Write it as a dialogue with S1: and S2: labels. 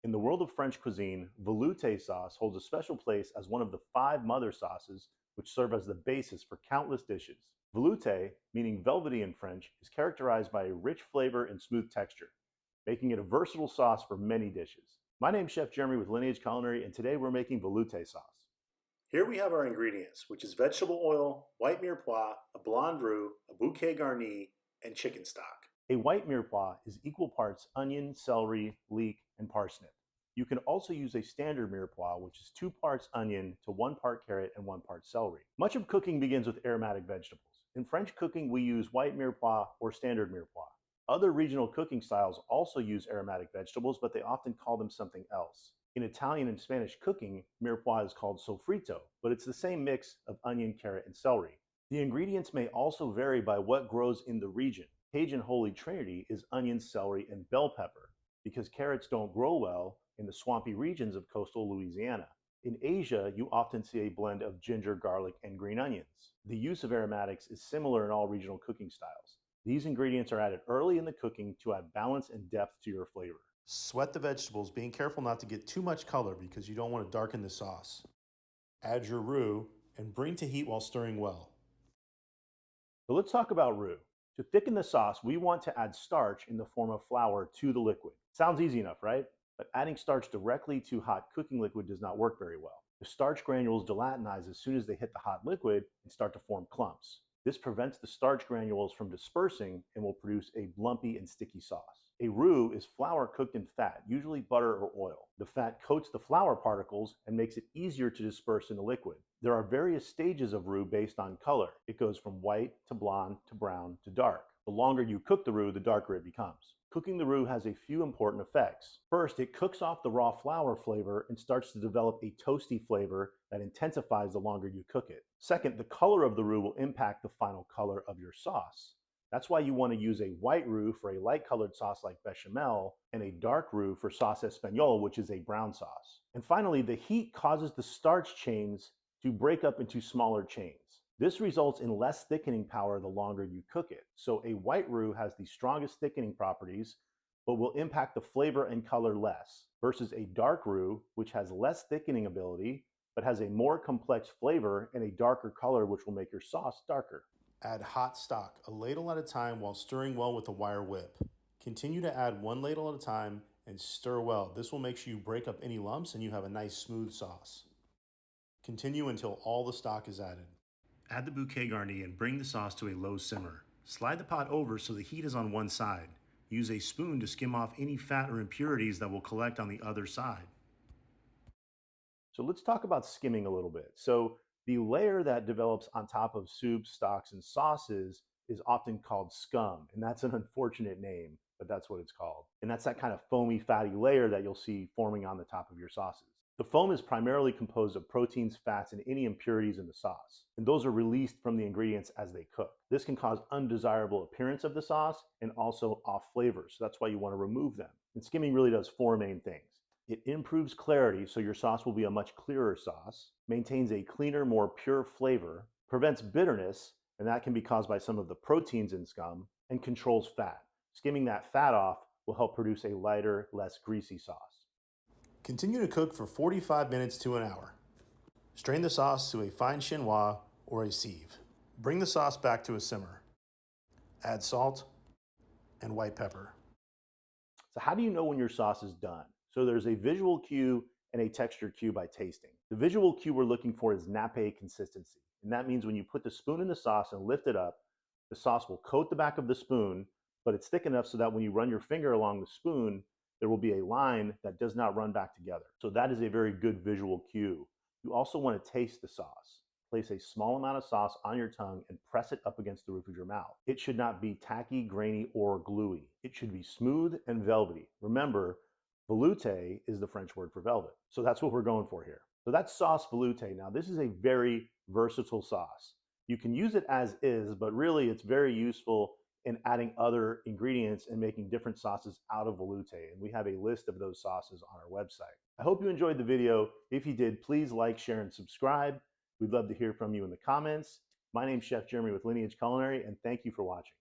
S1: In the world of French cuisine, veloute sauce holds a special place as one of the 5 mother sauces which serve as the basis for countless dishes. Veloute, meaning velvety in French, is characterized by a rich flavor and smooth texture, making it a versatile sauce for many dishes. My name's Chef Jeremy with Lineage Culinary, and today we're making veloute sauce. Here we have our ingredients, which is vegetable oil, white mirepoix, a blonde roux, a bouquet garni, and chicken stock. A white mirepoix is equal parts onion, celery, leek, and parsnip. You can also use a standard mirepoix, which is 2 parts onion to 1 part carrot and 1 part celery. Much of cooking begins with aromatic vegetables. In French cooking, we use white mirepoix or standard mirepoix. Other regional cooking styles also use aromatic vegetables, but they often call them something else. In Italian and Spanish cooking, mirepoix is called sofrito, but it's the same mix of onion, carrot, and celery. The ingredients may also vary by what grows in the region. Cajun Holy Trinity is onion, celery, and bell pepper, because carrots don't grow well in the swampy regions of coastal Louisiana. In Asia, you often see a blend of ginger, garlic, and green onions. The use of aromatics is similar in all regional cooking styles. These ingredients are added early in the cooking to add balance and depth to your flavor. Sweat the vegetables, being careful not to get too much color because you don't want to darken the sauce. Add your roux and bring to heat while stirring well. So let's talk about roux. To thicken the sauce, we want to add starch in the form of flour to the liquid. Sounds easy enough, right? But adding starch directly to hot cooking liquid does not work very well. The starch granules gelatinize as soon as they hit the hot liquid and start to form clumps. This prevents the starch granules from dispersing and will produce a lumpy and sticky sauce. A roux is flour cooked in fat, usually butter or oil. The fat coats the flour particles and makes it easier to disperse in the liquid. There are various stages of roux based on color. It goes from white to blonde to brown to dark. The longer you cook the roux, the darker it becomes. Cooking the roux has a few important effects. First, it cooks off the raw flour flavor and starts to develop a toasty flavor that intensifies the longer you cook it. Second, the color of the roux will impact the final color of your sauce. That's why you want to use a white roux for a light colored sauce like bechamel and a dark roux for sauce espagnole, which is a brown sauce. And finally, the heat causes the starch chains to break up into smaller chains. This results in less thickening power the longer you cook it. So a white roux has the strongest thickening properties, but will impact the flavor and color less, versus a dark roux, which has less thickening ability, but has a more complex flavor and a darker color, which will make your sauce darker. Add hot stock, a ladle at a time, while stirring well with a wire whip. Continue to add 1 ladle at a time and stir well. This will make sure you break up any lumps and you have a nice smooth sauce. Continue until all the stock is added. Add the bouquet garni and bring the sauce to a low simmer. Slide the pot over so the heat is on one side. Use a spoon to skim off any fat or impurities that will collect on the other side. So let's talk about skimming a little bit. So the layer that develops on top of soups, stocks, and sauces is often called scum, and that's an unfortunate name, but that's what it's called. And that's that kind of foamy, fatty layer that you'll see forming on the top of your sauces. The foam is primarily composed of proteins, fats, and any impurities in the sauce, and those are released from the ingredients as they cook. This can cause undesirable appearance of the sauce and also off flavors, so that's why you want to remove them. And skimming really does 4 main things. It improves clarity, so your sauce will be a much clearer sauce, maintains a cleaner, more pure flavor, prevents bitterness, and that can be caused by some of the proteins in scum, and controls fat. Skimming that fat off will help produce a lighter, less greasy sauce. Continue to cook for 45 minutes to an hour. Strain the sauce to a fine chinois or a sieve. Bring the sauce back to a simmer. Add salt and white pepper. So how do you know when your sauce is done? So there's a visual cue and a texture cue by tasting. The visual cue we're looking for is nappe consistency. And that means when you put the spoon in the sauce and lift it up, the sauce will coat the back of the spoon, but it's thick enough so that when you run your finger along the spoon, there will be a line that does not run back together. So that is a very good visual cue. You also want to taste the sauce. Place a small amount of sauce on your tongue and press it up against the roof of your mouth. It should not be tacky, grainy, or gluey. It should be smooth and velvety. Remember, veloute is the French word for velvet. So that's what we're going for here. So that's sauce veloute. Now this is a very versatile sauce. You can use it as is, but really it's very useful in adding other ingredients and making different sauces out of veloute. And we have a list of those sauces on our website. I hope you enjoyed the video. If you did, please like, share, and subscribe. We'd love to hear from you in the comments. My name's Chef Jeremy with Lineage Culinary, and thank you for watching.